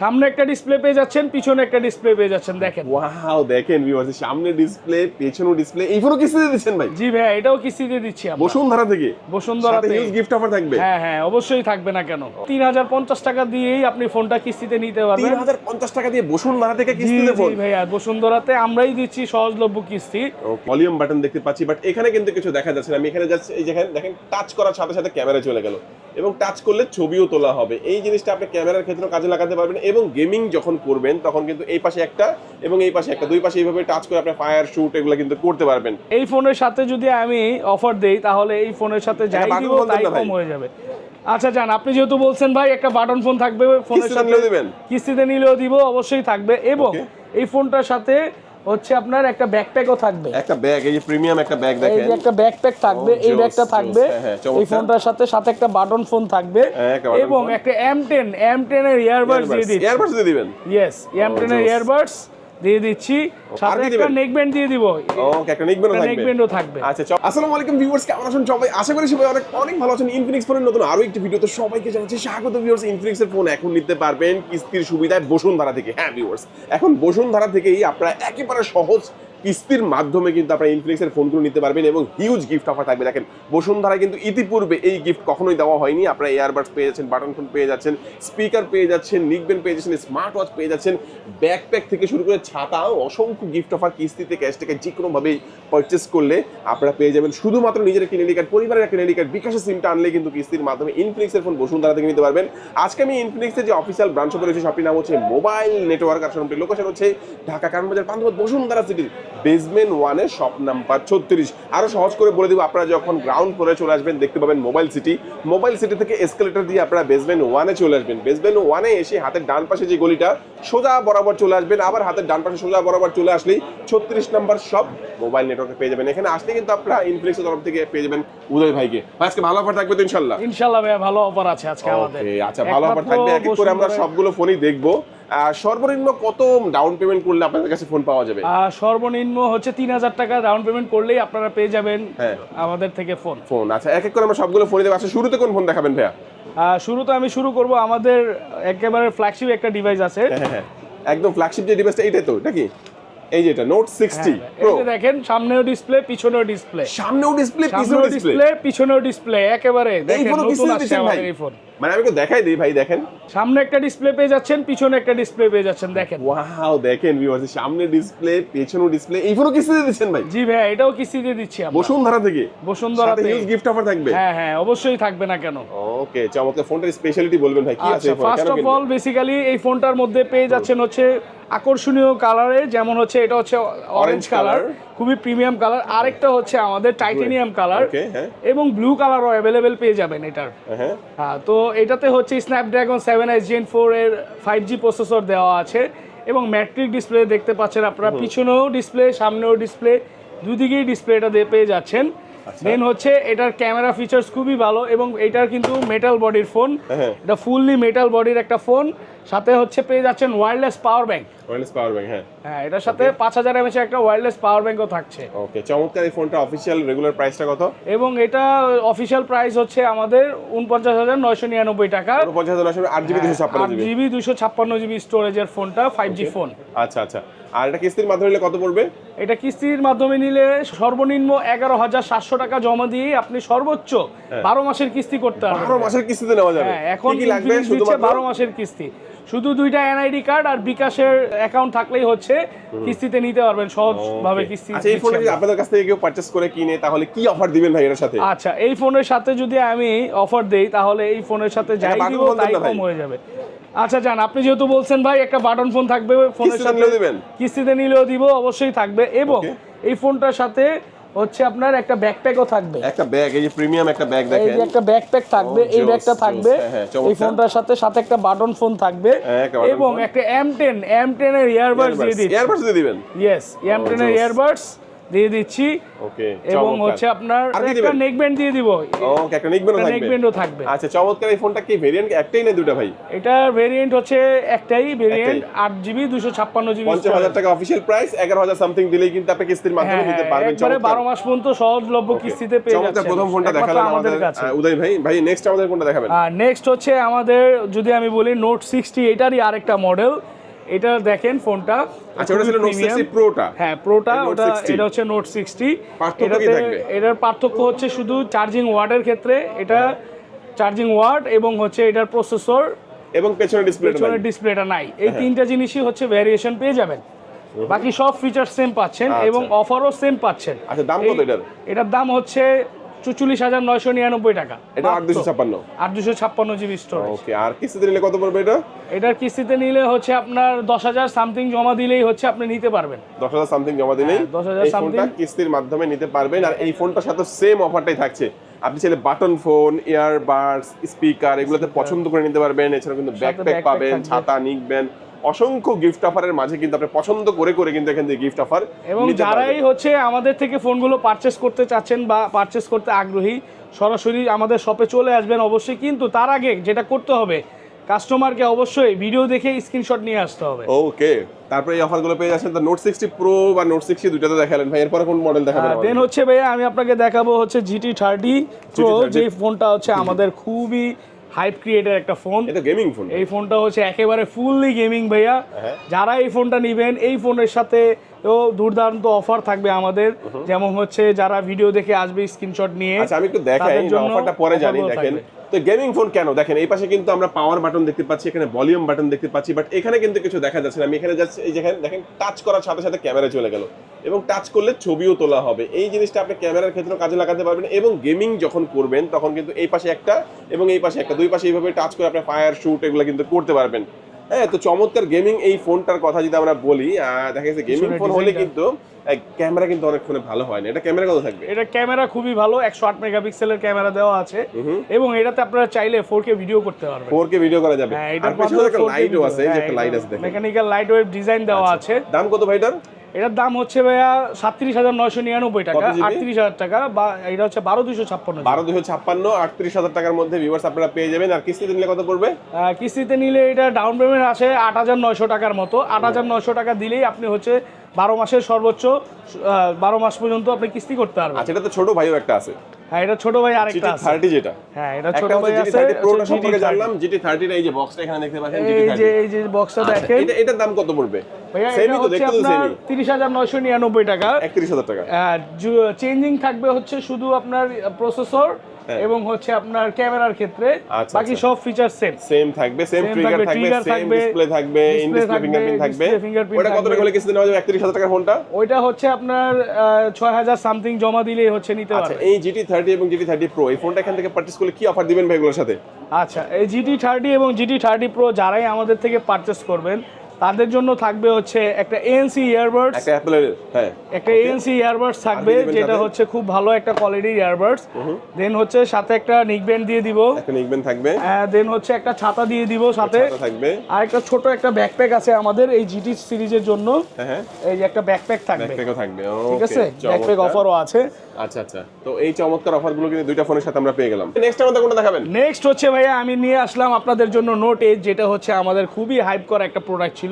সামনে একটা ডিসপ্লে পেয়ে যাচ্ছেন, পিছনে একটা ডিসপ্লে পেয়ে যাচ্ছেন। দেখেন, ওয়াও, দেখেন ভিউয়ার্স, সামনে ডিসপ্লে, পেছনে ডিসপ্লে, এই ফোনও কিস্তিতে দিচ্ছেন ভাই? জি ভাই, এটাও কিস্তিতে দিচ্ছি আমরা বসুন্ধরা থেকে। বসুন্ধরাতে সাথে হিউজ গিফট অফার থাকবে। হ্যাঁ হ্যাঁ, অবশ্যই থাকবে না কেন। 3050 টাকা দিয়েই আপনি ফোনটা কিস্তিতে নিতে পারবেন। 3050 টাকা দিয়ে বসুন্ধরা থেকে কিস্তিতে ফোন? জি ভাইয়া, বসুন্ধরাতে আমরাই দিচ্ছি সহজলভ্য কিস্তি। ভলিউম বাটন দেখতে পাচ্ছি, বাট এখানে কিন্তু কিছু দেখা যাচ্ছে না। আমি এখানে যাচ্ছি, এই যেখানে দেখেন টাচ করার সাথে সাথে ক্যামেরা চলে গেল এবং টাচ করলে ছবিও তোলা হবে। এই জিনিসটা আপনি ক্যামেরার ক্ষেত্রে কাজে লাগাতে পারবেন এবং গেমিং যখন করবেন তখন কিন্তু এই পাশে একটা এবং এই পাশে একটা, দুই পাশে এইভাবে টাচ করে আপনি ফায়ার শুট এগুলো কিন্তু করতে পারবেন। এই ফোনের সাথে যদি আমি অফার দেই তাহলে এই ফোনের সাথে যাই দিব তাই কম হয়ে যাবে। আচ্ছা জান, আপনি যেহেতু বলছেন ভাই একটা বাটন ফোন থাকবে ফোনের সাথে, কিস্তিতে নিলেও দিব, অবশ্যই থাকবে। এবং এই ফোনটার সাথে হচ্ছে আপনার একটা ব্যাকপ্যাকও থাকবে। একটা ব্যাগ, এই যে প্রিমিয়াম একটা ব্যাগ দেখেন, এই যে একটা ব্যাকপ্যাক থাকবে, এই ব্যাগটা থাকবে এই ফোনটার সাথে, সাথে একটা বাটন ফোন থাকবে এবং একটা M10 এর ইয়ারবাডস দিয়ে দিচ্ছি। ইয়ারবাডস দিয়ে দিবেন? यस, M10 এর ইয়ারবাডস দিয়ে দিচ্ছি, সাথে একটা নেক ব্যান্ড দিয়ে দিব। ওকে, একটা নেক ব্যান্ডও থাকবে। আচ্ছা, আসসালামু আলাইকুম ভিউয়ার্স, কেমন আছেন সবাই? আশা করি সবাই অনেক ভালো আছেন। ইনফিনিক্স ফোনের নতুন আরো একটি ভিডিওতে সবাইকে জানাচ্ছি স্বাগত ভিউয়ার্স। ইনফিনিক্স এর ফোন এখন নিতে পারবেন কিস্তির সুবিধায় বসুন্ধরা থেকে। হ্যাঁ ভিউয়ার্স, এখন বসুন্ধরা থেকেই আপনারা একেবারে সহজ কিস্তির মাধ্যমে কিন্তু আপনারা ইনফিনিক্স এর ফোনগুলো নিতে পারবেন এবং হিউজ গিফট অফার থাকবে। দেখেন, বসুন্ধরায় কিন্তু ইতিপূর্বে এই গিফট কখনোই দেওয়া হয়নি। আপনারা এয়ারবাডস পেয়ে যাচ্ছেন, বাটন ফোন পেয়ে যাচ্ছেন, স্পিকার পেয়ে যাচ্ছেন, নিকবেন পেয়ে যাচ্ছেন, স্মার্ট ওয়াচ পেয়ে যাচ্ছেন, ব্যাকপ্যাক থেকে শুরু করে ছাতা, অসংখ্য গিফট অফার কিস্তিতে ক্যাশ থেকে যে কোনোভাবেই পারচেস করলে আপনারা পেয়ে যাবেন। শুধুমাত্র নিজের একটি ক্রেডিট কার্ড, পরিবারের একটা ক্রেডিট কার্ড, বিকাশের সিমটা আনলে কিন্তু কিস্তির মাধ্যমে ইনফিনিক্স এর ফোন বসুন্ধরা থেকে নিতে পারবেন। আজকে আমি ইনফিনিক্সের যে অফিসিয়াল ব্রাঞ্চ রয়েছে, শপটির নাম হচ্ছে মোবাইল নেটওয়ার্ক, আর শপটির লোকেশন হচ্ছে ঢাকা কারণবাজার পান্থপথ বসুন্ধরা সিটির বেসমেন্ট 1 এর শপ নাম্বার 36। আরো সহজ করে বলে দিব, আপনারা যখন গ্রাউন্ড ফ্লোরে চলে আসবেন দেখতে পাবেন মোবাইল সিটি থেকে এসকেলেটর দিয়ে আপনারা বেসমেন্ট 1 এ চলে আসবেন। বেসমেন্ট 1 এ এসে হাতের ডান পাশে যে গলিটা সোজা বরাবর চলে আসবেন, আবার হাতের ডান পাশে সোজা বরাবর চলে আসলেই 36 নাম্বার শপ মোবাইল নেটওয়ার্কে পেয়ে যাবেন। এখানে আসলে কিন্তু আপনারা ইনফিনিক্সের তরফ থেকে পেয়ে যাবেন উদয় ভাইকে। আজকে ভালো অফার থাকবে তো ইনশাআল্লাহ? ইনশাআল্লাহ ভাই, ভালো অফার আছে আজকে আমাদের। ওকে, আচ্ছা, ভালো অফার থাকবে। এক এক করে আমরা সবগুলো ফোনই দেখবো। সর্বনিম্ন কত ডাউন পেমেন্ট করলে আপনাদের কাছে ফোন পাওয়া যাবে? সর্বনিম্ন হচ্ছে 3000 টাকা ডাউন পেমেন্ট করলেই আপনারা পেয়ে যাবেন আমাদের থেকে ফোন। আচ্ছা, এক এক করে আমরা সবগুলো ফোন দেব। আচ্ছা, শুরুতে কোন ফোন দেখাবেন ভাইয়া? শুরুতে আমি শুরু করব, আমাদের একেবারে ফ্ল্যাগশিপ একটা ডিভাইস আছে। হ্যাঁ, একদম ফ্ল্যাগশিপ যে ডিভাইসটা, এইটাই তো নাকি? এই যে এটা নোট 60 প্রো, এই দেখেন, সামনেও ডিসপ্লে, পিছনেও ডিসপ্লে, সামনেও ডিসপ্লে, পিছনেও ডিসপ্লে, একেবারে দেখেন নতুন আসছে আমাদের এই ফোন। মানে আমি তো দেখাই দেই ভাই, দেখেন সামনে একটা ডিসপ্লে পেয়ে যাচ্ছেন, পিছনে একটা ডিসপ্লে পেয়ে যাচ্ছেন। দেখেন, ওয়াও, দেখেন ভিউয়ার্স, সামনে ডিসপ্লে, পেছনে ডিসপ্লে, এই ফোনও কিস্তিতে দিচ্ছেন ভাই? জি ভাই, এটাও কিস্তিতে দিচ্ছি আমরা বসুন্ধরা থেকে। বসুন্ধরাতে হিউজ গিফট অফার থাকবে। হ্যাঁ হ্যাঁ, অবশ্যই থাকবে না কেন। ওকে, চমৎকার। ফোনটার স্পেশালিটি বলবেন ভাই, কি আছে এই ফোনে? ফার্স্ট অফ অল বেসিক্যালি এই ফোনটার মধ্যে পেয়ে যাচ্ছেন হচ্ছে আকর্ষণীয় কালারে, যেমন হচ্ছে এটা হচ্ছে অরেঞ্জ কালার, খুবই প্রিমিয়াম কালার। আরেকটা হচ্ছে আমাদের টাইটেনিয়াম কালার এবং ব্লু কালারও অ্যাভেলেবেল পেয়ে যাবেন এটার। হ্যাঁ, তো এটাতে হচ্ছে স্ন্যাপড্রাগন 7 Gen 4 এর 5G প্রসেসর দেওয়া আছে এবং ম্যাট্রিক ডিসপ্লে দেখতে পাচ্ছেন আপনারা, পিছনেও ডিসপ্লে, সামনেও ডিসপ্লে, দুদিকেই ডিসপ্লেটা দিয়ে পেয়ে যাচ্ছেন। দেন হচ্ছে এটার ক্যামেরা ফিচার্স খুবই ভালো এবং এটার কিন্তু মেটাল বডির ফোন, এটা ফুললি মেটাল বডির একটা ফোন। সাথে হচ্ছে পেয়ে যাচ্ছেন ওয়্যারলেস পাওয়ার ব্যাংক। হ্যাঁ, এটার সাথে 5000 mAh এর একটা ওয়্যারলেস পাওয়ার ব্যাংকও থাকছে। ওকে, চমৎকার। এই ফোনটা অফিশিয়াল রেগুলার প্রাইসটা কত? এবং এটা অফিশিয়াল প্রাইস হচ্ছে আমাদের 49,999 টাকা। 49,999, 8GB 256GB স্টোরেজের ফোনটা, 5G ফোন। আচ্ছা, আর এটা কিস্তির মাধ্যমে নিলে কত পড়বে? এটা কিস্তির মাধ্যমে নিলে সর্বনিম্ন 11,700 টাকা জমা দিয়ে আপনি সর্বোচ্চ 12 মাসের কিস্তি করতে পারবেন। 12 মাসের কিস্তিতে নেওয়া যাবে? হ্যাঁ, এখন কি লাগবে? শুধু 12 মাসের কিস্তি, শুধু 2টা এনআইডি কার্ড আর বিকাশের অ্যাকাউন্ট থাকলেই হচ্ছে কিস্তিতে নিতে পারবেন সহজভাবে কিস্তি। আচ্ছা, এই ফোনটা যদি আপনাদের কাছ থেকে কেউ পারচেজ করে কিনে তাহলে কি অফার দিবেন ভাই এর সাথে? আচ্ছা, এই ফোনের সাথে যদি আমি অফার দেই তাহলে এই ফোনের সাথে যাই দিব তাই কম হয়ে যাবে। আচ্ছা জান, আপনি যেহেতু বলছেন ভাই একটা বাটন ফোন থাকবে ফোনের সাথে, কিস্তিতে নিলেও দিব, অবশ্যই থাকবে। এবং এই ফোনটার সাথে হচ্ছে আপনার একটা ব্যাকপ্যাকও থাকবে। একটা ব্যাগ, এই যে প্রিমিয়াম একটা ব্যাগ দেখেন, এই যে একটা ব্যাকপ্যাক থাকবে, এই ব্যাগটা থাকবে এই ফোনটার সাথে, সাথে একটা বাটন ফোন থাকবে এবং একটা M10 এর ইয়ারবাডস দিয়ে দিবেন। ইয়ারবাডস দিয়ে দিবেন? यस, M10 এর ইয়ারবাডস দিয়ে দিচ্ছি। ওকে, এবং হচ্ছে আপনার একটা নেক ব্যান্ড দিয়ে দিব। ওকে, একটা নেক ব্যান্ডও থাকবে। নেক ব্যান্ডও থাকবে। আচ্ছা, চমৎকার। এই ফোনটা কি ভেরিয়েন্ট একটাই না দুটো ভাই? এটার ভেরিয়েন্ট হচ্ছে একটাই ভেরিয়েন্ট, 8GB 256GB। 50,000 টাকা অফিশিয়াল প্রাইস, 11,000 সামথিং দিলেই কিন্তু আপনি কিস্তির মাধ্যমে নিতে পারবেন। একবারে 12 মাস পর্যন্ত সহজলভ্য কিস্তিতে পেয়ে যাচ্ছেন। চমৎকার। প্রথম ফোনটা দেখালেন আমাদের উদয় ভাই। ভাই নেক্সট আমাদের কোনটা দেখাবেন? নেক্সট হচ্ছে আমাদের, যদি আমি বলি নোট 60, এটারই আরেকটা মডেল। এটা দেখেন ফোনটা। আচ্ছা, ওটা ছিল নোট 60 প্রোটা। হ্যাঁ, প্রোটা। এটা হচ্ছে নোট 60। এটার পার্থক্য হচ্ছে শুধু চার্জিং ওয়াটের ক্ষেত্রে। এটা চার্জিং ওয়াট এবং হচ্ছে এটার প্রসেসর এবং পেছনের ডিসপ্লেটা নাই। এই তিনটা জিনিসই হচ্ছে ভেরিয়েশন পেয়ে যাবেন। বাকি সব ফিচার সেম পাচ্ছেন এবং অফারও সেম পাচ্ছেন। আচ্ছা, দাম কত এটার? এটার দাম হচ্ছে 44,999 টাকা। এটা 8,256 8,256GB স্টোরেজ। ওকে। আর কিস্তিতে নিলে কত পড়বে এটা? এটার কিস্তিতে নিলে হচ্ছে আপনার 10,000 সামথিং জমা দিলেই হচ্ছে আপনি নিতে পারবেন। 10,000 সামথিং জমা দিলেই 10,000 এই ফোনটা কিস্তির মাধ্যমে নিতে পারবেন। আর এই ফোনটার সাথে সেম অফারটাই থাকছে। আপনি চাইলে বাটন ফোন, ইয়ারবাডস, স্পিকার এগুলোতে পছন্দ করে নিতে পারবেন। এছাড়া কিন্তু ব্যাকপ্যাক পাবেন, ছাতা নিবেন, অসংখ্য গিফট অফারের মাঝে কিন্তু আপনি পছন্দ করে করে কিন্তু এখান থেকে গিফট অফার। এবং যারাই হচ্ছে আমাদের থেকে ফোনগুলো পারচেস করতে চাচ্ছেন বা পারচেস করতে আগ্রহী, সরাসরি আমাদের শপে চলে আসবেন অবশ্যই। কিন্তু তার আগে যেটা করতে হবে, কাস্টমারকে অবশ্যই ভিডিও দেখে স্ক্রিনশট নিয়ে আসতে হবে। ওকে। তারপরে এই অফারগুলো পেয়ে যাচ্ছেন। তো নোট 60 প্রো বা নোট 60 দুটোতে দেখালেন ভাই, এরপর কোন মডেল দেখাবেন? দেন হচ্ছে ভাইয়া আমি আপনাকে দেখাবো হচ্ছে GT30 প্রো, যে ফোনটা হচ্ছে আমাদের খুবই হাইপ ক্রিয়েটের একটা ফোন। এটা গেমিং ফোন। এই ফোনটা হচ্ছে একেবারে ফুললি গেমিং ভাইয়া। যারা এই ফোনটা নেবেন, এই ফোনের সাথে দুর্দান্ত অফার থাকবে আমাদের। যেমন হচ্ছে যারা ভিডিও দেখে আসবে স্ক্রিনশট নিয়ে। আচ্ছা, আমি একটু দেখাই, অফারটা পরে জানি। দেখেন তো গেমিং ফোন কেন, দেখেন এই পাশে কিন্তু আমরা পাওয়ার বাটন দেখতে পাচ্ছি, এখানে ভলিউম বাটন দেখতে পাচ্ছি, বাট এখানে কিন্তু কিছু দেখা যাচ্ছে না। আমি এখানে যাচ্ছি, এই যেখানে দেখেন টাচ করার সাথে সাথে ক্যামেরা চলে গেল এবং টাচ করলে ছবিও তোলা হবে। এই জিনিসটা আপনি ক্যামেরার ক্ষেত্রে কাজে লাগাতে পারবেন। এবং গেমিং যখন করবেন তখন কিন্তু এই পাশে একটা এবং এই পাশে একটা, দুই পাশে এইভাবে টাচ করে আপনি ফায়ার শুট এগুলো কিন্তু করতে পারবেন। হ্যাঁ, তো চমৎকার গেমিং এই ফোনটার কথা যদি আমরা বলি, দেখা গেছে গেমিং ফোন হলে কিন্তু ক্যামেরা কিন্তু অনেক ফোনে ভালো হয় না। এটা ক্যামেরা কত থাকবে? এটা ক্যামেরা খুবই ভালো, 108 মেগাপিক্সেলের ক্যামেরা দেওয়া আছে এবং এটাতে আপনারা চাইলে 4K ভিডিও করতে পারবেন। 4K ভিডিও করা যাবে। এটার পেছনে একটা লাইটও আছে, এই যে একটা লাইট আছে দেখেন, মেকানিক্যাল লাইট ওয়েভ ডিজাইন দেওয়া আছে। দাম কত ভাই এটার? এটার দাম হচ্ছে ভাইয়া 37,999 টাকা, 38,000 টাকা, বা এটা হচ্ছে 12,256। 12,256 38,000 টাকার মধ্যে ভিউয়ার্স আপনারা পেয়ে যাবেন। আর কিস্তিতে নিলে কত পড়বে? কিস্তিতে নিলে এটা ডাউন পেমেন্ট আসে 8,900 টাকার মতো। 8,900 টাকা দিলেই আপনি হচ্ছে 12 মাসের সর্বোচ্চ 12 মাস পর্যন্ত আপনি কিস্তি করতে পারবেন। আচ্ছা, এটা তো ছোট ভাইও একটা আছে। হ্যাঁ, এটা ছোট ভাই আরেকটা আছে GT30 যেটা। হ্যাঁ, এটা ছোট ভাই আছে। প্রোটা সম্পর্কে জানলাম। GT30 এর এই যে বক্সটা এখানে দেখতে পাচ্ছেন, GT30 এই যে বক্সটা দেখেন, এটার দাম কত পড়বে? ভাইয়া সেমই তো, দেখতে তো সেমই। 30,999 টাকা। 31,000 টাকা। চেঞ্জিং থাকবে হচ্ছে শুধু আপনার প্রসেসর এবং হচ্ছে আপনার ক্যামেরার ক্ষেত্রে। বাকি সব ফিচার সেম থাকবে। সেম ট্রিগার থাকবে, সেম ডিসপ্লে থাকবে, ইন ডিসপ্লে ফিঙ্গারপ্রিন্ট থাকবে। ওটা কত টাকা হলে কিস্তি নেওয়া যাবে? 31,000 টাকার ফোনটা ওইটা হচ্ছে আপনার 6,000 সামথিং জমা দিলেই হচ্ছে নিতে পারবেন। আচ্ছা, এই GT30 এবং GT30 Pro এই ফোনটা এখান থেকে পারচেজ করলে কি অফার দিবেন ভাই এগুলোর সাথে? আচ্ছা, এই GT30 এবং GT30 Pro যারাই আমাদের থেকে পারচেজ করবেন তাদের জন্য থাকবে হচ্ছে একটা ANC ইয়ারবাডস, একটা অ্যাপলের, হ্যাঁ, একটা ANC ইয়ারবাডস থাকবে, যেটা হচ্ছে খুব ভালো একটা কোয়ালিটির ইয়ারবাডস। দেন হচ্ছে সাথে একটা নেক ব্যান্ড দিয়ে দিব, একটা নেক ব্যান্ড থাকবে। দেন হচ্ছে একটা ছাতা দিয়ে দিব সাথে থাকবে। আর একটা ছোট একটা ব্যাকপ্যাক আছে আমাদের এই GT সিরিজের জন্য। হ্যাঁ, এই যে একটা ব্যাকপ্যাক থাকবে, ব্যাকপ্যাকও থাকবে। ঠিক আছে, ব্যাকপ্যাক অফারও আছে। আচ্ছা আচ্ছা, তো এই চমৎকার অফারগুলো কিন্তু দুইটা ফোনের সাথে আমরা পেয়ে গেলাম। নেক্সট আমাদের কোনটা দেখাবেন? নেক্সট হচ্ছে ভাইয়া আমি নিয়ে আসলাম আপনাদের জন্য নোট 8, যেটা হচ্ছে আমাদের খুবই হাইপ করা একটা প্রোডাক্ট ছিল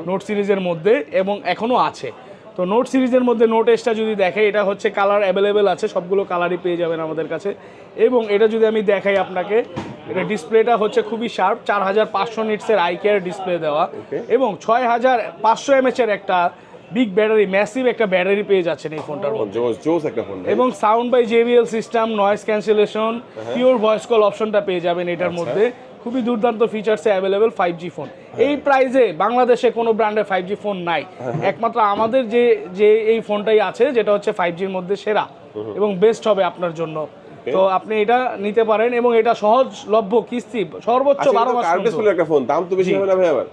নোট সিরিজের মধ্যে এবং এখনো আছে। তো নোট সিরিজের মধ্যে নোট এসটা যদি দেখে, এটা হচ্ছে কালার অ্যাভেলেবেল আছে, সবগুলো কালারই পেয়ে যাবেন আমাদের কাছে। এবং এটা যদি আমি দেখাই আপনাকে, এটা ডিসপ্লেটা হচ্ছে খুবই শার্প, 4500 নিটসের আই কেয়ার ডিসপ্লে দেওয়া এবং 6500 mAh এর একটা বিগ ব্যাটারি, ম্যাসিভ একটা ব্যাটারি পেয়ে যাচ্ছেন এই ফোনটার মধ্যে। জোস একটা ফোন। এবং sound by JBL system, noise cancellation, pure voice call অপশনটা পেয়ে যাবেন এটার মধ্যে। খুবই দুর্দান্ত ফিচার্সে অ্যাভেলেবেল 5G ফোন। এই প্রাইসে বাংলাদেশে কোনো ব্র্যান্ডের 5G ফোন নাই, একমাত্র আমাদের যে এই ফোনটাই আছে, যেটা হচ্ছে 5Gর মধ্যে সেরা এবং বেস্ট হবে আপনার জন্য। তো আপনি এটা নিতে পারেন এবং এটা সহজলভ্য কিস্তি, সর্বোচ্চ 12 মাস। একটা ফোন, দাম তো বেশি হবে না ভাই? আবার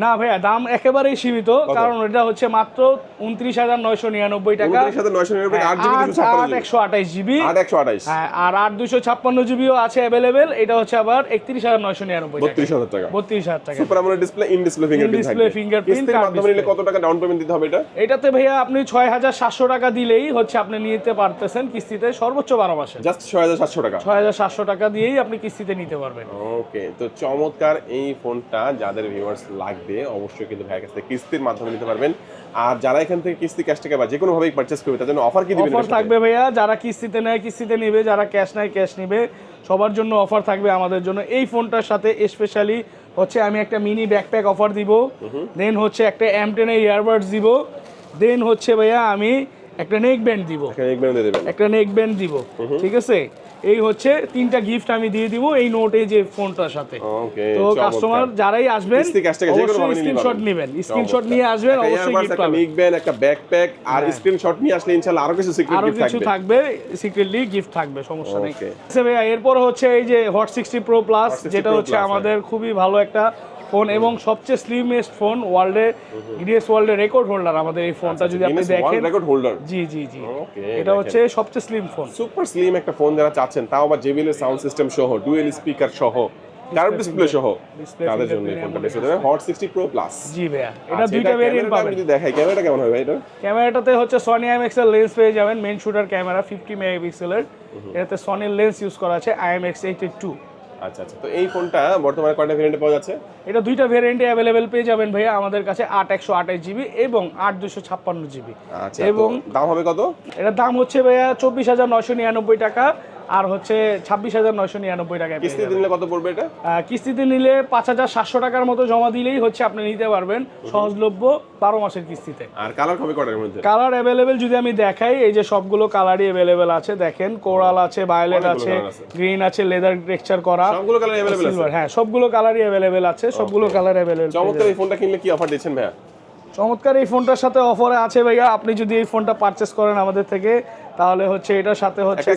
না ভাইয়া, দাম একেবারেই সীমিত, কারণ এটা হচ্ছে মাত্র 29,999 টাকা। 29,999 828 জিবি, 828 হ্যাঁ, আর 8 256 জিবিও আছে अवेलेबल। এটা হচ্ছে আবার 31,999 টাকা, 32,000 টাকা, 32,000 টাকা। Super AMOLED display, in display fingerprint থাকবে। ফিঙ্গারপ্রিন্ট কিস্তির মাধ্যমে নিলে কত টাকা ডাউন পেমেন্ট দিতে হবে এটা? এটাতে ভাইয়া আপনি 6,700 টাকা দিলেই হচ্ছে আপনি নিতে পারতেছেন কিস্তিতে, সর্বোচ্চ 12 মাসে। জাস্ট 6,700 টাকা, 6,700 টাকা দিয়েই আপনি কিস্তিতে নিতে পারবেন। ওকে, তো চমৎকার এই ফোনটা যাদের ভিউয়ার্স লাগবে অবশ্যই কিন্তু ভাইয়ের কাছ থেকে কিস্তির মাধ্যমে নিতে পারবেন। আর যারা এখান থেকে কিস্তি, ক্যাশ টাকা বা যে কোনো ভাবেই পারচেজ করবে তার জন্য অফার কি দিবেন? অফার থাকবে ভাইয়া, যারা কিস্তিতে নেয় কিস্তিতে নেবে, যারা ক্যাশ নেয় ক্যাশ নেবে, সবার জন্য অফার থাকবে আমাদের জন্য। এই ফোনটার সাথে স্পেশালি হচ্ছে আমি একটা মিনি ব্যাকপ্যাক অফার দিব, দেন হচ্ছে একটা M10 এর ইয়ারবাডস দিব, দেন হচ্ছে ভাইয়া আমি একটা নেক ব্যান্ড দিব, একটা নেক ব্যান্ড দিব, ঠিক আছে? এই হচ্ছে 3টা গিফট আমি দিয়ে দিব এই নোট এই যে ফোনটার সাথে। তো কাস্টমার যারাই আসবেন অবশ্যই স্ক্রিনশট নেবেন, স্ক্রিনশট নিয়ে আসবেন, অবশ্যই গিফট পাবেন। নেক ব্যান্ড, একটা ব্যাকপ্যাক আর স্ক্রিনশট নিয়ে আসলে ইনশাআল্লাহ আরো কিছু সিক্রেট গিফট থাকবে, আরো কিছু থাকবে, সিক্রেটলি গিফট থাকবে, সমস্যা নেই। আচ্ছা ভাইয়া, এরপর হচ্ছে এই যে হট 60 প্রো প্লাস, যেটা হচ্ছে আমাদের খুবই ভালো একটা ফোন এবং সবচেয়ে স্লিমেস্ট ফোন ওয়ার্ল্ডে, গিনেস ওয়ার্ল্ডে রেকর্ড হোল্ডার আমাদের এই ফোনটা। যদি আপনি দেখেন রেকর্ড হোল্ডার, জি জি জি, এটা হচ্ছে সবচেয়ে স্লিম ফোন, সুপার স্লিম একটা ফোন যারা চাচ্ছেন, তাও আবার JBL এর সাউন্ড সিস্টেম সহ, ডুয়াল স্পিকার সহ, কার্ভ ডিসপ্লে সহ, তাদের জন্য এই ফোনটা বেস্ট হবে। হট 60 প্রো প্লাস, জি ভাইয়া, এটা দুইটা ভেরিয়েন্ট পাবেন। যদি দেখাই ক্যামেরাটা কেমন হবে ভাই? এটা ক্যামেরাটাতে হচ্ছে সনি IMX এর লেন্স পেয়ে যাবেন, মেইন শুটার ক্যামেরা 50 মেগাপিক্সেলের, এটাতে সনির লেন্স ইউজ করা আছে IMX82। আচ্ছা আচ্ছা, তো এই ফোনটা বর্তমানে কয়টা ভেরিয়েন্টে পাওয়া যাচ্ছে? এটা দুইটা ভেরিয়েন্টে अवेलेबल পেয়ে যাবেন ভাইয়া আমাদের কাছে, 8/128 জিবি এবং 8/256 জিবি। আচ্ছা, এবং দাম হবে কত? এটার দাম হচ্ছে ভাইয়া 24,999 টাকা আর হচ্ছে 26,999 টাকা। কিস্তিতে নিলে কত পড়বে এটা? কিস্তিতে নিলে 5,700 টাকার মতো জমা দিলেই হচ্ছে আপনি নিতে পারবেন সহজলভ্য 12 মাসের কিস্তিতে। আর কালার হবে কটার মধ্যে? কালার अवेलेबल যদি আমি দেখাই, এই যে সবগুলো কালারই अवेलेबल আছে, দেখেন কোরাল আছে, ভায়োলেট আছে, গ্রিন আছে, লেদার টেক্সচার করা, সবগুলো কালার अवेलेबल আছে। হ্যাঁ, সবগুলো কালারই अवेलेबल আছে, সবগুলো কালার अवेलेबल। চমৎকার এই ফোনটা কিনলে কি অফার দিচ্ছেন ভাইয়া? চমৎকার এই ফোনটার সাথে অফারে আছে ভাইয়া, আপনি যদি এই ফোনটা পারচেজ করেন আমাদের থেকে, তাহলে হচ্ছে এটার সাথে হচ্ছে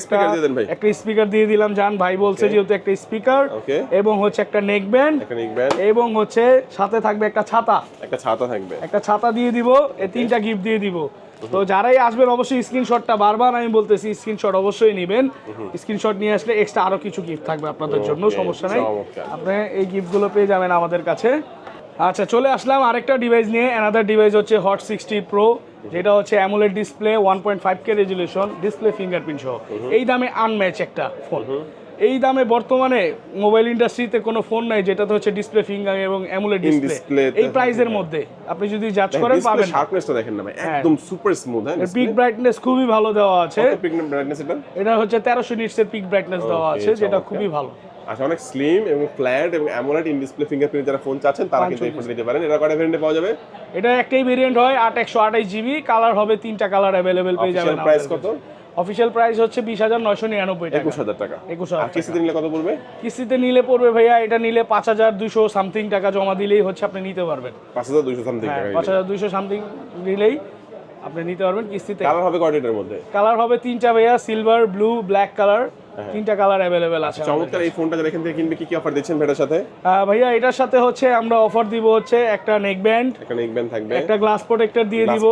একটা স্পিকার দিয়ে দিলাম, জান ভাই বলছে যেহেতু, একটা স্পিকার এবং হচ্ছে একটা নেক ব্যান্ড এবং হচ্ছে সাথে থাকবে একটা ছাতা, একটা ছাতা দিয়ে দিব, এই 3টা গিফট দিয়ে দিব। তো যারাই আসবেন অবশ্যই স্ক্রিনশটটা, বারবার আমি বলতেছি স্ক্রিনশট অবশ্যই নেবেন, স্ক্রিনশট নিয়ে আসলে এক্সট্রা আরো কিছু গিফট থাকবে আপনাদের জন্য, সমস্যা নাই, আপনি এই গিফটগুলো পেয়ে যাবেন আমাদের কাছে। আচ্ছা, চলে আসলাম আরেকটা ডিভাইস নিয়ে। অ্যানাদার ডিভাইস হচ্ছে হট 60 প্রো, যেটা হচ্ছে AMOLED display, 1.5K resolution, display fingerprint সহ। এই দামে আনম্যাচ একটা ফোন। এই দামে বর্তমানে মোবাইল ইন্ডাস্ট্রিতে কোনো ফোন নাই যেটাতে হচ্ছে ডিসপ্লে ফিঙ্গার এবং অ্যামোলেড ডিসপ্লে এই প্রাইসের মধ্যে আপনি যদি জাজ করেন পাবেন। শার্পনেসটা দেখেন না ভাই, একদম সুপার স্মুথ। হ্যাঁ, পিক ব্রাইটনেস খুবই ভালো দেওয়া আছে। কত পিক ব্রাইটনেস এটা? এটা হচ্ছে 1300 নিটস এর পিক ব্রাইটনেস দেওয়া আছে, যেটা খুবই ভালো। আচ্ছা, অনেক স্লিম এবং ফ্ল্যাট এবং অ্যামোলেড ইন ডিসপ্লে ফিঙ্গারপ্রিন্ট যারা ফোন চাচ্ছেন তারা কিন্তু এই ফোনটা নিতে পারেন। এটা কয়টা ভেরিয়েন্টে পাওয়া যাবে? এটা একটাই ভেরিয়েন্ট হয়, 8/128 জিবি, কালার হবে 3টা কালার अवेलेबल পেয়ে যাবেন। প্রাইস কত? অফিশিয়াল প্রাইস হচ্ছে 20,999 টাকা। 21,000 টাকা। 21,000। আর কিস্তিতে নিলে কত পড়বে? কিস্তিতে নিলে পড়বে ভাইয়া, এটা নিলে 5,200 সামথিং টাকা জমা দিলেই হচ্ছে আপনি নিতে পারবেন। 5,200 সামথিং টাকা? 5,200 সামথিং দিলেই আপনি নিতে পারবেন কিস্তিতে। কালার হবে কয়টার মধ্যে? কালার হবে 3টা ভাইয়া, সিলভার, ব্লু, ব্ল্যাক কালার, 3টা কালার अवेलेबल আছে। চমৎকার এই ফোনটা যারা এখান থেকে কিনবে কি অফার দিচ্ছেন এটার সাথে? ভাইয়া এটার সাথে হচ্ছে আমরা অফার দিব হচ্ছে একটা নেক ব্যান্ড, থাকবে, একটা গ্লাস প্রোটেক্টর দিয়ে দিব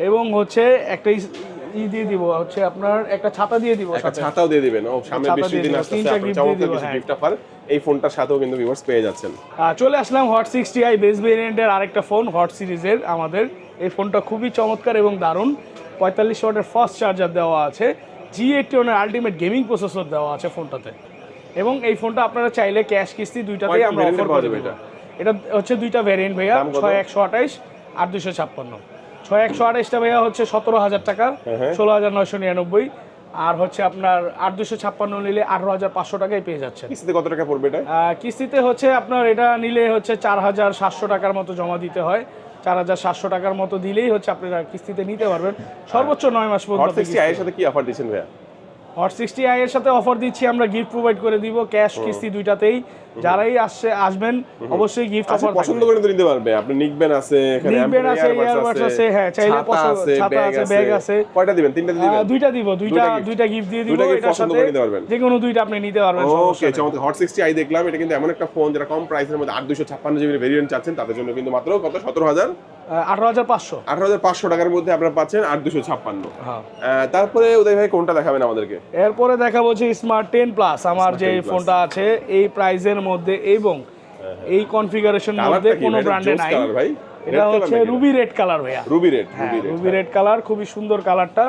এবং হচ্ছে একটা দিয়ে দিব, হচ্ছে আপনার একটা ছাতা দিয়ে দিব, একটা ছাতাও দিয়ে দিবেন। ও, সামনে বেশি দিন আসছে, আপনি চমৎকার কিছু গিফট অফার এই ফোনটার সাথেও কিন্তু ভিউয়ার্স পেয়ে যাচ্ছেন। চলে আসলাম হট 60i বেস ভেরিয়েন্টের আরেকটা ফোন, হট সিরিজের আমাদের। এই ফোনটা খুবই চমৎকার এবং দারুণ। 45 ওয়াটের ফাস্ট চার্জার দেওয়া আছে, G81 এর আলটিমেট গেমিং প্রসেসর দেওয়া আছে ফোনটাতে। এবং এই ফোনটা আপনারা চাইলে ক্যাশ কিস্তি দুইটাতেই আমরা অফার করে দেব। এটা হচ্ছে দুইটা ভেরিয়েন্ট ভাইয়া, 6128 আর 256। 6128টা ভাইয়া হচ্ছে 17,000 টাকা, 16,999। আর হচ্ছে আপনার 8/256 নিলে 18,500 টাকায় পেয়ে যাচ্ছে। কিস্তিতে কত টাকা পড়বে এটা? কিস্তিতে হচ্ছে আপনার এটা নিলে হচ্ছে 4,700 টাকার মতো জমা দিতে হয়। 4,700 টাকার মতো দিলেই হচ্ছে আপনারা কিস্তিতে নিতে পারবেন, সর্বোচ্চ 9 মাস পর্যন্ত। হট 60i এর সাথে কি অফার দিচ্ছেন ভাইয়া? হট 60i এর সাথে অফার দিচ্ছি আমরা, গিফট প্রোভাইড করে দিব, ক্যাশ কিস্তি দুইটাতেই। যারাই আসবেন অবশ্যই গিফট অফার পছন্দ করে নিতে পারবে। আপনি নিকবেন আছে, এখানে ইয়ারবাডস আছে, হ্যাঁ চাইলে ছাতা আছে, ব্যাগ আছে। কয়টা দিবেন? তিনটা দিবেন? দুইটা দিব, দুইটা গিফট দিয়ে দিব। এটার সাথে যে কোনো দুইটা আপনি নিতে পারবেন। ওকে, চমৎকার। হট 60i দেখলাম, এটা কিন্তু এমন একটা ফোন যেটা কম প্রাইসের মধ্যে 8256 জিবি ভেরিয়েন্ট চাচ্ছেন, তাদের জন্য কিন্তু মাত্র কত 18,500 টাকার মধ্যে আপনারা পাচ্ছেন 8256। তারপরে উদয় ভাই কোনটা দেখাবেন আমাদেরকে? এরপরে দেখাবো যে স্মার্ট 10 প্লাস, আমার যে ফোনটা আছে এই প্রাইসের মধ্যে এবং এই কনফিগারেশন মধ্যে কোনো ব্র্যান্ডে নাই। এটা হচ্ছে রুবি রেড কালার ভাইয়া, রুবি রেড কালার, খুবই সুন্দর কালারটা,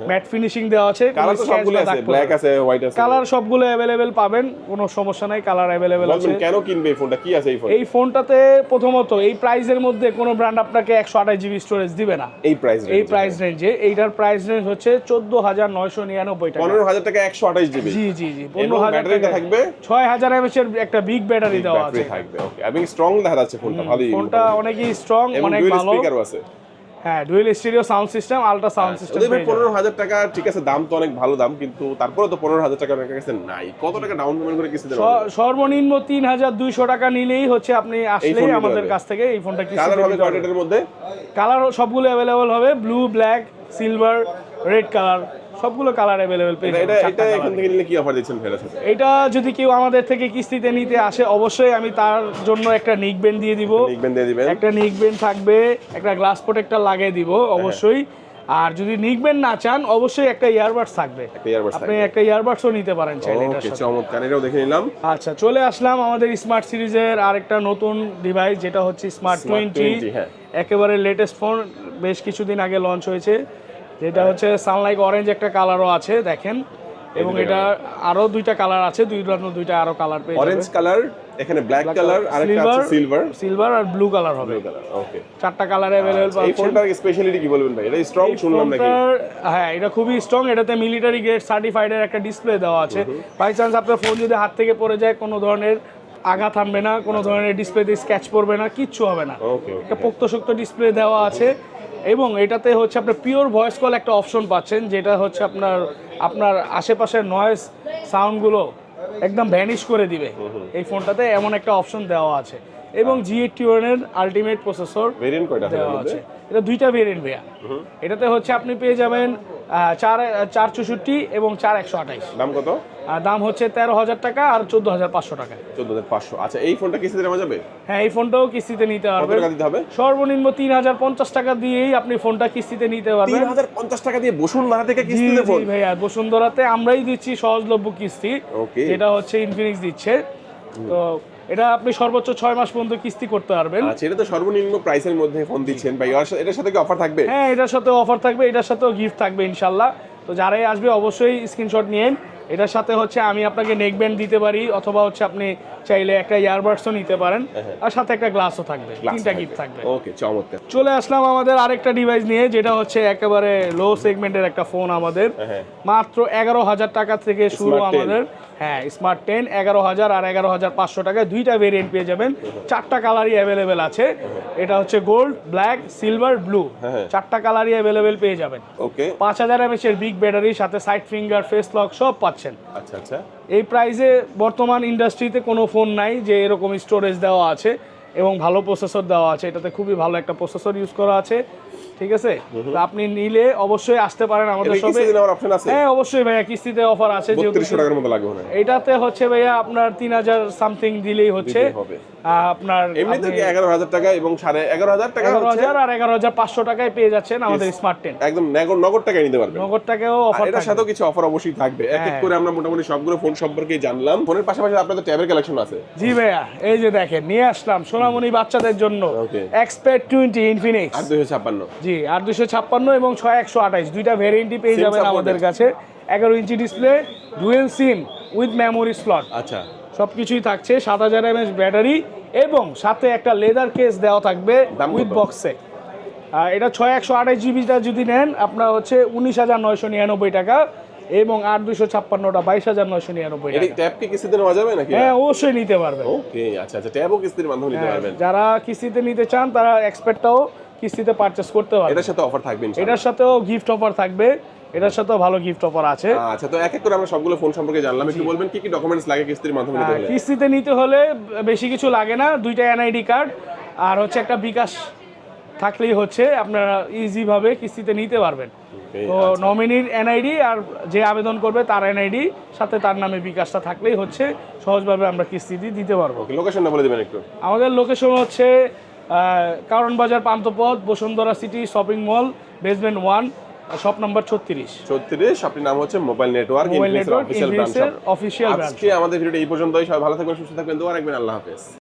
ম্যাট ফিনিশিং দেওয়া আছে, কালার তো সবগুলো আছে, ব্ল্যাক আছে, হোয়াইট আছে, কালার সবগুলো अवेलेबल পাবেন, কোনো সমস্যা নাই, কালার अवेलेबल আছে। কেন কিনবে এই ফোনটা? কি আছে এই ফোনে? এই ফোনটাতে প্রথমত এই প্রাইসের মধ্যে কোনো ব্র্যান্ড আপনাকে 128 জিবি স্টোরেজ দিবে না এই প্রাইস রেঞ্জে। এইটার প্রাইস রেঞ্জ হচ্ছে 14,999 টাকা। 15,000 টাকা 128 জিবি। জি 15,000 টাকা থাকবে, 6000 mAh এর একটা বিগ ব্যাটারি দেওয়া আছে থাকবে। ওকে, এবং স্ট্রং দেখা যাচ্ছে ফোনটা, ভালোই। ফোনটা অনেকই স্ট্রং, অনেক ভালো। স্পিকারও আছে, হ্যাঁ dual stereo sound system, ultra sound system. 15,000 টাকা ঠিক আছে, দাম তো অনেক ভালো দাম, কিন্তু তারপরে তো 15,000 টাকা আপনার কাছে নাই। কত টাকা ডাউন পেমেন্ট করে কিস্তি দেবেন? সর্বনিম্ন 3,200 টাকা নিলেই হচ্ছে আপনি আসলেই আমাদের কাছ থেকে এই ফোনটা কিস্তি কালার হবে কয়টার মধ্যে? কালার সবগুলো अवेलेबल হবে, blue, black, silver, red colour, সবগুলো কালার अवेलेबल পেয়ে যাবেন। এটা এখান থেকে নিলে কি অফার দিচ্ছেন ফেরার সাথে? এটা যদি কেউ আমাদের থেকে কিস্তিতে নিতে আসে, অবশ্যই আমি তার জন্য একটা নিক ব্যান্ড দিয়ে দিব, একটা নিক ব্যান্ড থাকবে, একটা গ্লাস প্রোটেক্টর লাগিয়ে দিব অবশ্যই। আর যদি নিক ব্যান্ড না চান, অবশ্যই একটা ইয়ারবাডস থাকবে, আপনি একটা ইয়ারবাডসও নিতে পারেন চাইলে। এটার সাথে চমৎকার, এটাও দেখে নিলাম। আচ্ছা, চলে আসলাম আমাদের স্মার্ট সিরিজের আরেকটা নতুন ডিভাইস, যেটা হচ্ছে স্মার্ট 20। একেবারে লেটেস্ট ফোন, বেশ কিছুদিন আগে লঞ্চ হয়েছে, যেটা হচ্ছে সানলাইট অরেঞ্জ একটা কালারও আছে দেখেন, এবং এটা আরো দুইটা কালার আছে, দুইটা আরো কালার পেয়ে যাবেন। অরেঞ্জ কালার, এখানে ব্ল্যাক কালার, আর একটা আছে সিলভার আর ব্লু কালার হবে। ওকে, চারটা কালার अवेलेबल পাচ্ছেন। এই ফোনটার স্পেশালিটি কি বলবেন ভাই? এটা স্ট্রং শুনলাম নাকি? হ্যাঁ, এটা খুবই স্ট্রং, এটাতে মিলিটারি গ্রেড সার্টিফাইড এর একটা ডিসপ্লে দেওয়া আছে। বাই চান্স আপনার ফোন যদি হাত থেকে পড়ে যায়, কোনো ধরনের আঘাত হানবে না, কোনো ধরনের ডিসপ্লেতে স্ক্র্যাচ পড়বে না, কিচ্ছু হবে না। একটা পোক্তশক্ত ডিসপ্লে দেওয়া আছে, এবং এটাতে হচ্ছে আপনার পিওর ভয়েস কল একটা অপশন পাচ্ছেন, যেটা হচ্ছে আপনার আশেপাশের নয়েজ সাউন্ডগুলো একদম ভ্যানিশ করে দিবে এই ফোনটাতে, এমন একটা অপশন দেওয়া আছে। এবং G81 এর আলটিমেট প্রসেসর ভেরিয়েন্ট কয়টা দেওয়া আছে? এটা দুইটা ভেরিয়েন্ট ভাইয়া। এটাতে হচ্ছে আপনি পেয়ে যাবেন 464 এবং 4128। দাম কত? দাম হচ্ছে 13,000 টাকা আর 14,500 টাকা। 14,500। আচ্ছা, এই ফোনটা কিস্তিতে নেওয়া যাবে? হ্যাঁ, এই ফোনটাও কিস্তিতে নিতে পারবেন। কত টাকা দিতে হবে? সর্বনিম্ন 3,050 টাকা দিয়েই আপনি ফোনটা কিস্তিতে নিতে পারবেন। 3,050 টাকা দিয়ে বসুন্ধরা থেকে কিস্তিতে ফোন? জি ভাইয়া, বসুন্ধরাতে আমরাই দিচ্ছি সহজলভ্য কিস্তি, যেটা হচ্ছে ইনফিনিক্স দিচ্ছে। তো এটা আপনি সর্বোচ্চ 6 মাস পর্যন্ত কিস্তি করতে পারবেন। আচ্ছা, এটা তো সর্বনিম্ন প্রাইসের মধ্যে ফোন দিচ্ছেন ভাই, এটার সাথে কি অফার থাকবে? হ্যাঁ, এটার সাথে অফার থাকবে, এটার সাথেও গিফট থাকবে ইনশাআল্লাহ। তো যারাই আসবে অবশ্যই স্ক্রিনশট নিয়েন। এটার সাথে হচ্ছে আমি আপনাকে নেক ব্যান্ড দিতে পারি, অথবা হচ্ছে আপনি চাইলে একটা ইয়ারবাডসও নিতে পারেন, আর সাথে একটা গ্লাসও থাকবে, তিনটা গিফট থাকবে। ওকে, চমৎকার। চলে আসলাম আমাদের আরেকটা ডিভাইস নিয়ে, যেটা হচ্ছে একেবারে লো সেগমেন্টের একটা ফোন আমাদের। মাত্র 11,000 টাকা থেকে শুরু আমাদের। হ্যাঁ, স্মার্ট 10 11,000 আর 11,500 টাকায় দুইটা ভেরিয়েন্ট পেয়ে যাবেন। চারটা কালারই অ্যাভেলেবেল আছে। এটা হচ্ছে গোল্ড, ব্ল্যাক, সিলভার, ব্লু, চারটা কালারই অ্যাভেলেবেল পেয়ে যাবেন। ওকে, 5000 mAh এর বিগ ব্যাটারির সাথে সাইড ফিঙ্গার, ফেস লক সব পাচ্ছেন। আচ্ছা আচ্ছা, এই প্রাইসে বর্তমান ইন্ডাস্ট্রিতে কোনো ফোন নাই যে এরকম স্টোরেজ দেওয়া আছে এবং ভালো প্রসেসর দেওয়া আছে। এটাতে খুবই ভালো একটা প্রসেসর ইউজ করা আছে, ঠিক আছে? তো আপনি নিলে অবশ্যই আসতে পারেন আমাদের শপে। হ্যাঁ, অবশ্যই ভাইয়া, কিস্তিতে অফার আছে। 3200 টাকার মতো লাগবে না? এটাতে হচ্ছে ভাইয়া আপনার 3,000 সামথিং দিলেই হচ্ছে আপনার। এমনিতে 11,000 টাকা এবং 11,500 টাকা, 11,000 আর 11,500 টাকায় পেয়ে যাচ্ছেন আমাদের স্মার্ট 10। একদম নগদ টাকায় নিতে পারবেন। নগদ টাকাও অফার, এটার সাথেও কিছু অফার অবশ্যই থাকবে। এক এক করে আমরা মোটামুটি সবগুলো ফোন সম্পর্কে জানলাম। ফোনের পাশাপাশি আপনাদের ট্যাবের কালেকশন আছে? জি ভাইয়া, এই যে দেখেন নিয়ে আসলাম সোনামণি বাচ্চাদের জন্য এক্সপেড 20 ইনফিনিক্স 8,256। জি, 8,256 এবং 6,128 দুইটা ভেরিয়েন্টই পেয়ে যাবেন আমাদের কাছে। 11 inch display, dual sim with memory slot, আচ্ছা, সবকিছুই থাকছে। 7,000 mAh ব্যাটারি এবং সাথে একটা লেদার কেস দেওয়া থাকবে উইথ বক্সে। এটা 6,128 জিবিটা যদি নেন আপনার হচ্ছে 19,999 টাকা, এবং 8,256টা 22,999 টাকা। এই ট্যাব কি কিস্তিতে নেওয়া যাবে নাকি? হ্যাঁ, অবশ্যই নিতে পারবেন। ওকে, আচ্ছা আচ্ছা, ট্যাবও কিস্তির মাধ্যমে নিতে পারবেন। যারা কিস্তিতে নিতে চান তারা এক্সপেক্টটাও কিস্তিতে পারচেজ করতে পারবেন। এটার সাথে অফার থাকবে ইনশাআল্লাহ। এটার সাথেও গিফট অফার থাকবে, এটার সাথেও ভালো গিফট অফার আছে। আচ্ছা, তো এক এক করে আমরা সবগুলো ফোন সম্পর্কে জানলাম, একটু বলবেন কি কি ডকুমেন্টস লাগে কিস্তির মাধ্যমে নিতে হলে? কিস্তিতে নিতে হলে বেশি কিছু লাগে না, 2টা এনআইডি কার্ড আর হচ্ছে একটা বিকাশ থাকলেই হচ্ছে আপনারা ইজি ভাবে কিস্তিতে নিতে পারবেন। তো নমিনির এনআইডি আর যে আবেদন করবে তার এনআইডি সাথে তার নামে বিকাশটা থাকলেই হচ্ছে সহজভাবে আমরা কিস্তিতে দিতে পারবো। লোকেশনটা বলে দিবেন একটু। আমাদের লোকেশন হচ্ছে কারণ বাজার Panthapath, Bashundhara city shopping mall, basement 1, shop number 36। আপনার নাম হচ্ছে mobile network mobile network official branch. Official branch. আজকে আমাদের ভিডিওটা এই পর্যন্তই। সবাই ভালো থাকবেন, সুস্থ থাকবেন, দোয়া রাখবেন। আল্লাহ হাফেজ।